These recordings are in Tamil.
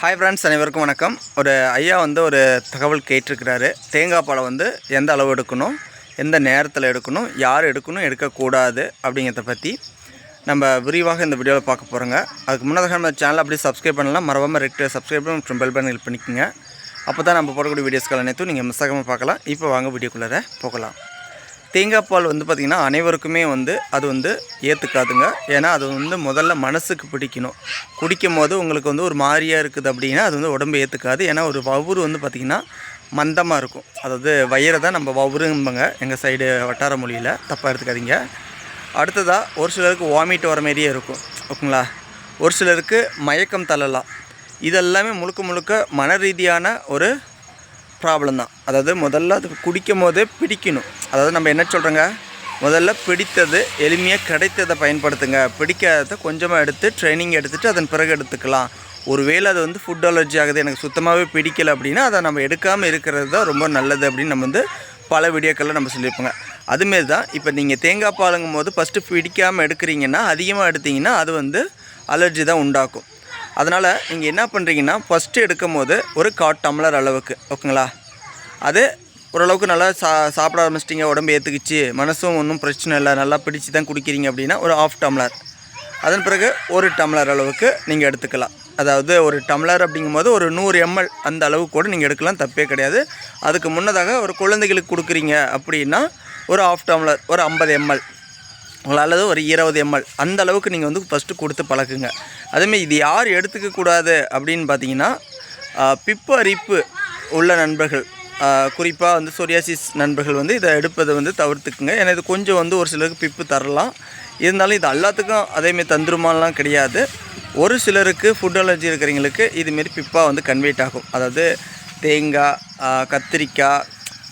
ஹாய் ஃப்ரெண்ட்ஸ், அனைவருக்கும் வணக்கம். ஒரு ஐயா ஒரு தகவல் கேட்டிருக்கிறாரு. தேங்காய் பாலை எந்த அளவு எடுக்கணும், எந்த நேரத்தில் எடுக்கணும், யார் எடுக்கணும், எடுக்கக்கூடாது அப்படிங்கிறத பற்றி நம்ம விரிவாக இந்த வீடியோவில் பார்க்க போகிறோங்க. அதுக்கு முன்னதாக நம்ம சேனலை அப்படியே சப்ஸ்கிரைப் பண்ணலாம். மறக்காமல் ரெக்ட் சப்ஸ்கிரைப் மற்றும் பெல் பட்டன் கிளிக் பண்ணிக்கோங்க. அப்போ தான் நம்ம போடக்கூடிய வீடியோஸ்கள் அனைத்தும் நீங்கள் மிஸ் ஆகாமல் பார்க்கலாம். இப்போ வாங்க வீடியோக்குள்ளே போகலாம். தேங்காய் பால் பார்த்திங்கன்னா அனைவருக்குமே அது ஏற்றுக்காதுங்க. ஏன்னா அது முதல்ல மனசுக்கு பிடிக்கணும். குடிக்கும் போது உங்களுக்கு ஒரு மாதிரியாக இருக்குது அப்படின்னா அது உடம்பு ஏற்றுக்காது. ஏன்னா ஒரு வவுறு பார்த்திங்கன்னா மந்தமாக இருக்கும். அதாவது வயிறை தான் நம்ம வவுறும்பாங்க எங்கள் சைடு வட்டார மொழியில், தப்பாக எடுத்துக்காதீங்க. அடுத்ததாக ஒரு சிலருக்கு வாமிட் வர மாதிரியே இருக்கும், ஓகேங்களா. ஒரு சிலருக்கு மயக்கம் தள்ளலாம். இதெல்லாமே முழுக்க மன ரீதியான ஒரு ப்ராப்ளம் தான். அதாவது முதல்ல அது குடிக்கும் போதே பிடிக்கணும். அதாவது நம்ம என்ன சொல்கிறோங்க, முதல்ல பிடித்தது எளிமையாக கிடைத்ததை பயன்படுத்துங்க. பிடிக்காததை கொஞ்சமாக எடுத்து ட்ரைனிங் எடுத்துகிட்டு அதன் பிறகு எடுத்துக்கலாம். ஒருவேளை அது ஃபுட் அலர்ஜி ஆகுது, எனக்கு சுத்தமாகவே பிடிக்கலை அப்படின்னா அதை நம்ம எடுக்காமல் இருக்கிறது தான் ரொம்ப நல்லது அப்படின்னு நம்ம பல வீடியோக்களில் நம்ம சொல்லியிருப்போங்க. அதுமாரி தான் இப்போ நீங்கள் தேங்காய் பாலுங்கும் போது ஃபஸ்ட்டு பிடிக்காமல் எடுக்கிறீங்கன்னா, அதிகமாக எடுத்திங்கன்னா அது அலர்ஜி தான் உண்டாக்கும். அதனால் நீங்கள் என்ன பண்ணுறீங்கன்னா, ஃபஸ்ட்டு எடுக்கும் போது ஒரு 1/4 டம்ளர் அளவுக்கு, ஓகேங்களா. அது ஓரளவுக்கு நல்லா சாப்பிட ஆரம்பிச்சிட்டிங்க, உடம்பு ஏற்றுக்குச்சு, மனசும் ஒன்றும் பிரச்சனை இல்லை, நல்லா பிடிச்சி தான் குடிக்கிறீங்க அப்படின்னா ஒரு 1/2 டம்ளர். அதன் பிறகு 1 டம்ளர் அளவுக்கு நீங்கள் எடுத்துக்கலாம். அதாவது ஒரு டம்ளர் அப்படிங்கும்போது ஒரு 100 ml அந்த அளவுக்கு கூட நீங்கள் எடுக்கலாம், தப்பே கிடையாது. அதுக்கு முன்னதாக ஒரு குழந்தைகளுக்கு கொடுக்குறீங்க அப்படின்னா ஒரு 1/2 டம்ளர், ஒரு 50 ml அல்லது ஒரு 20 ml அந்த அளவுக்கு நீங்கள் ஃபஸ்ட்டு கொடுத்து பழக்குங்க. அதேமாதிரி இது யார் எடுத்துக்கக்கூடாது அப்படின்னு பார்த்தீங்கன்னா, பிப்பு அரிப்பு உள்ள நண்பர்கள், குறிப்பாக சொரியாசிஸ் நண்பர்கள் இதை எடுப்பதை தவிர்த்துக்குங்க. ஏன்னா இது கொஞ்சம் ஒரு சிலருக்கு பிப்பு தரலாம். இருந்தாலும் இது எல்லாத்துக்கும் அதேமாரி தந்துருமாலாம் கிடையாது. ஒரு சிலருக்கு ஃபுட் அலர்ஜி இருக்கிறவங்களுக்கு இதுமாரி பிப்பாக கன்வெர்ட் ஆகும். அதாவது தேங்காய், கத்திரிக்காய்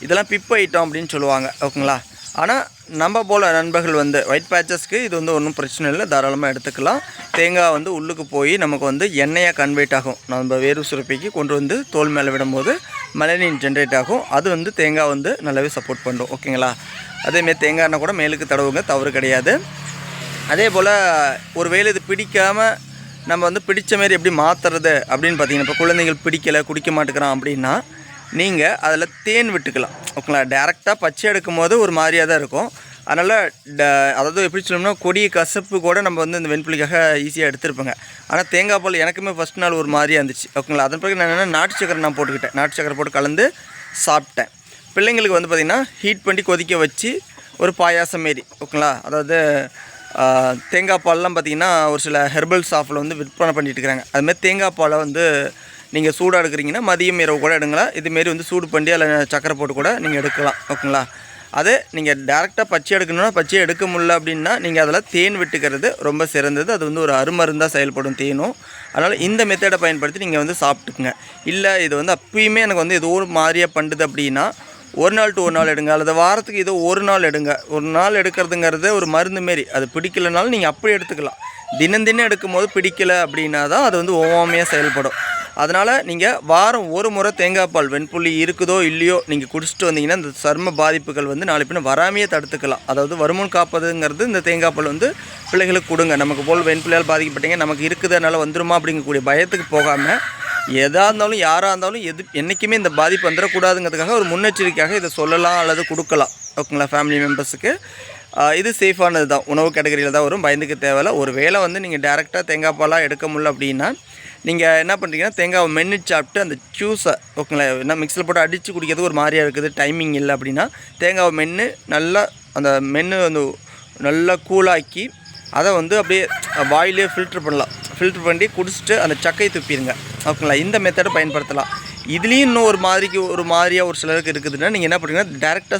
இதெல்லாம் பிப்பு ஐட்டம் அப்படின்னு சொல்லுவாங்க, ஓகேங்களா. ஆனால் நம்ம போல் நண்பர்கள் ஒயிட் பேச்சஸ்க்கு இது ஒன்றும் பிரச்சனை இல்லை, தாராளமாக எடுத்துக்கலாம். தேங்காய் உள்ளுக்கு போய் நமக்கு எண்ணெயாக கன்வெர்ட் ஆகும். நம்ம வேர்வை சுரப்பிக்கு கொண்டு தோல் மேலே விடும்போது மெலனின் ஜென்ரேட் ஆகும். அது தேங்காய் நல்லாவே சப்போர்ட் பண்ணும், ஓகேங்களா. அதேமாரி தேங்காய் எண்ணெய் கூட மேலுக்கு தடவுங்க, தவறு கிடையாது. அதே போல் ஒரு வேளை இது பிடிக்காமல் நம்ம பிடிச்ச மாரி எப்படி மாற்றுறது அப்படின்னு பார்த்தீங்கன்னா, இப்போ குழந்தைகள் பிடிக்கலை, குடிக்க மாட்டேங்கிறான் அப்படின்னா நீங்கள் அதில் தேன் விட்டுக்கலாம், ஓகேங்களா. டேரெக்டாக பச்சை எடுக்கும் போது ஒரு மாதிரியாக தான் இருக்கும். அதனால் அதாவது எப்படி சொல்லணும்னா, கொடிய கசப்பு கூட நம்ம இந்த வெண்புளிக்காக ஈஸியாக எடுத்துருப்போங்க. ஆனால் தேங்காய் பால் எனக்குமே ஃபஸ்ட் நாள் ஒரு மாதிரியாக இருந்துச்சு, ஓகேங்களா. அதன் பிறகு நான் என்ன நாட்டு சக்கரை போட்டுக்கிட்டேன். நாட்டு சக்கரை போட்டு கலந்து சாப்பிட்டேன். பிள்ளைங்களுக்கு பார்த்திங்கன்னா ஹீட் பண்ணி கொதிக்க வச்சு ஒரு பாயாசம் மாரி, ஓகேங்களா. அதாவது தேங்காய் பால்லாம் பார்த்திங்கன்னா ஒரு சில ஹெர்பல் ஷாப்பில் விற்பனை பண்ணிட்டு இருக்கிறாங்க. அதுமாதிரி தேங்காய் பாலை நீங்கள் சூடாக எடுக்கிறீங்கன்னா மதியம் இரவு கூட எடுங்களா. இதுமாரி சூடு பண்ணி அதில் சக்கரை போட்டு கூட நீங்கள் எடுக்கலாம், ஓகேங்களா. அதே நீங்கள் டேரெக்டாக பச்சை எடுக்கணும்னா, பச்சையை எடுக்க முடியல அப்படின்னா நீங்கள் அதில் தேன் விட்டுக்கிறது ரொம்ப சிறந்தது. அது ஒரு அருமருந்தாக செயல்படும் தேனும். அதனால் இந்த மெத்தடை பயன்படுத்தி நீங்கள் சாப்பிட்டுக்குங்க. இல்லை இது அப்பயுமே எனக்கு ஏதோ ஒரு மாதிரியாக பண்ணுது அப்படின்னா, ஒரு நாள் டு ஒரு நாள் எடுங்க, அல்லது வாரத்துக்கு ஏதோ ஒரு நாள் எடுங்க. ஒரு நாள் எடுக்கிறதுங்கிறது ஒரு மருந்து மாரி. அது பிடிக்கலைனாலும் நீங்கள் அப்படி எடுத்துக்கலாம். தினம் எடுக்கும் போது பிடிக்கலை அப்படின்னா தான் அது ஒவ்வாமையாக செயல்படும். அதனால் நீங்கள் வாரம் ஒரு முறை தேங்காய் பால் வெண்புள்ளி இருக்குதோ இல்லையோ நீங்கள் குடிச்சிட்டு வந்தீங்கன்னா இந்த சரும பாதிப்புகள் நாளை பின்ன வராமையே தடுத்துக்கலாம். அதாவது வருமுன் காப்பதுங்கிறது இந்த தேங்காய் பால் பிள்ளைகளுக்கு கொடுங்க. நமக்கு போல் வெண்புள்ளியால் பாதிக்கப்பட்டீங்க, நமக்கு இருக்குது, அதனால் வந்துருமா அப்படிங்கக்கூடிய பயத்துக்கு போகாமல், எதாக இருந்தாலும் யாராக இருந்தாலும் என்றைக்குமே இந்த பாதிப்பு வந்துடக்கூடாதுங்கிறதுக்காக ஒரு முன்னெச்சரிக்கையாக இதை சொல்லலாம் அல்லது கொடுக்கலாம், ஓகேங்களா. ஃபேமிலி மெம்பர்ஸுக்கு இது சேஃபானது தான். உணவு கேட்டகரியில் தான் வரும், பயந்துக்கு தேவையில்லை. ஒரு வேளை நீங்கள் டேரெக்டாக தேங்காய் பாலாக எடுக்க முடியல அப்படின்னா நீங்கள் என்ன பண்ணுறீங்கன்னா, தேங்காவை மென்று சாப்பிட்டு அந்த ஜூஸை, ஓகேங்களா, என்ன மிக்ஸில் போட்டு அடித்து குடிக்கிறதுக்கு ஒரு மாதிரியாக இருக்குது, டைமிங் இல்லை அப்படின்னா தேங்காவை மென்று நல்லா அந்த மென்று நல்லா கூலாக்கி அதை அப்படியே வாயிலே ஃபில்ட்ரு பண்ணலாம். ஃபில்ட்ரு பண்ணி குடிச்சிட்டு அந்த சக்கையை துப்பிடுங்க, ஓகேங்களா. இந்த மெத்தடை பயன்படுத்தலாம். இதுலேயும் இன்னும் ஒரு மாதிரியாக ஒரு சிலருக்கு இருக்குதுன்னா நீங்கள் என்ன பண்ணுறீங்கன்னா, டேரெக்டாக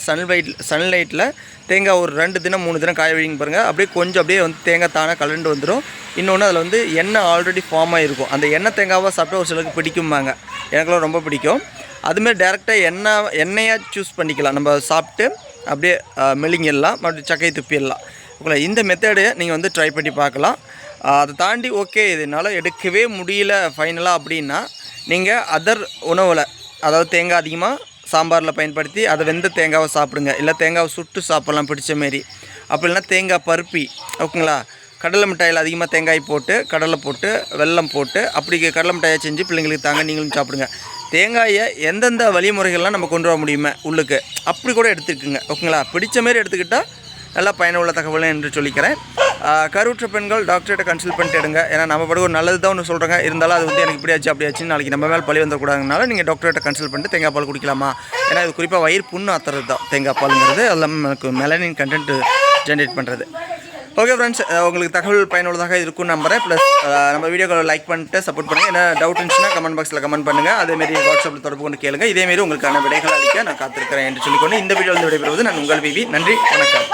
சன்லைட்டில் தேங்காய் ஒரு 2 தினம் 3 தினம் காய வைங்க பாருங்கள். அப்படியே கொஞ்சம் அப்படியே தேங்காய் தானாக கலண்டு வந்துடும். இன்னொன்று அதில் எண்ணெய் ஆல்ரெடி ஃபார்ம் ஆகிருக்கும். அந்த எண்ணெய் தேங்காவாக சாப்பிட்டா ஒரு சிலருக்கு பிடிக்கும்பாங்க, எனக்குலாம் ரொம்ப பிடிக்கும். அதுமாதிரி டேரெக்டாக எண்ணெயாக சூஸ் பண்ணிக்கலாம். நம்ம சாப்பிட்டு அப்படியே மெலிங்கிடலாம், மறுபடியும் சக்கையை துப்பிடலாம், ஓகேங்களா. இந்த மெத்தடு நீங்கள் ட்ரை பண்ணி பார்க்கலாம். அதை தாண்டி ஓகே இதனால் எடுக்கவே முடியல ஃபைனலாக அப்படின்னா நீங்கள் அதர் உணவில், அதாவது தேங்காய் அதிகமாக சாம்பாரில் பயன்படுத்தி அதை வெந்த தேங்காவை சாப்பிடுங்க. இல்லை தேங்காவை சுட்டு சாப்பிட்லாம் பிடிச்ச மாரி. அப்படி இல்லைனா தேங்காய் பருப்பி, ஓகேங்களா. கடலை மிட்டாயில் அதிகமாக தேங்காய் போட்டு கடலை போட்டு வெல்லம் போட்டு அப்படி கடலை மிட்டாயை செஞ்சு பிள்ளைங்களுக்கு தாங்க, நீங்களும் சாப்பிடுங்க. தேங்காயை எந்தெந்த வழிமுறைகள்லாம் நம்ம கொண்டு வர முடியுமே உள்ளுக்கு அப்படி கூட எடுத்துக்குங்க. ஓகேங்களா? பிடிச்ச மாரி எடுத்துக்கிட்டால் நல்லா பயனுள்ள தகவல் என்று சொல்லிக்கிறேன். கருவுற்ற பெண்கள் டாக்டர்கிட்ட கன்சல்ட் பண்ணிட்டு எடுங்க. ஏன்னா நம்ம படம் ஒரு நல்லது தான் ஒன்று சொல்கிறாங்க, இருந்தாலும் அது வந்து எனக்கு இப்படி ஆச்சு அப்படி ஆச்சுன்னு நாளைக்கு நம்ம மேலே பழி வந்துடக்கூடாதுனால நீங்கள் டாக்டர்கிட்ட கன்சல்ட் பண்ணிட்டு தேங்காய் பால் குடிக்கலாமா. ஏன்னா இது குறிப்பாக வயிறு புண்ணு ஆத்துறது தான் தேங்காய் பாலுங்கிறது. எல்லாம் எனக்கு மெலனின் கண்டென்ட் ஜென்ரேட் பண்ணுறது. ஓகே ஃப்ரெண்ட்ஸ், உங்களுக்கு தகவல் பயனுள்ளதாக இருக்கும்னு நம்புகிறேன். ப்ளஸ் நம்ம வீடியோக்களை லைக் பண்ணிட்டு சப்போர்ட் பண்ணுங்கள். என்ன டவுட் இருந்துச்சுன்னா கமெண்ட் பாக்ஸில் கமெண்ட் பண்ணுங்கள். அதேமாரி வாட்ஸ்அப்பில் தொடர்பு கொண்டு கேளுங்க. இதேமாரி உங்களுக்கான விடைகள் அளிக்க நான் காத்திருக்கிறேன் என்று சொல்லிக்கொண்டு இந்த வீடியோவில் விடைபெறுவது நான் உங்கள் பிபி. நன்றி, வணக்கம்.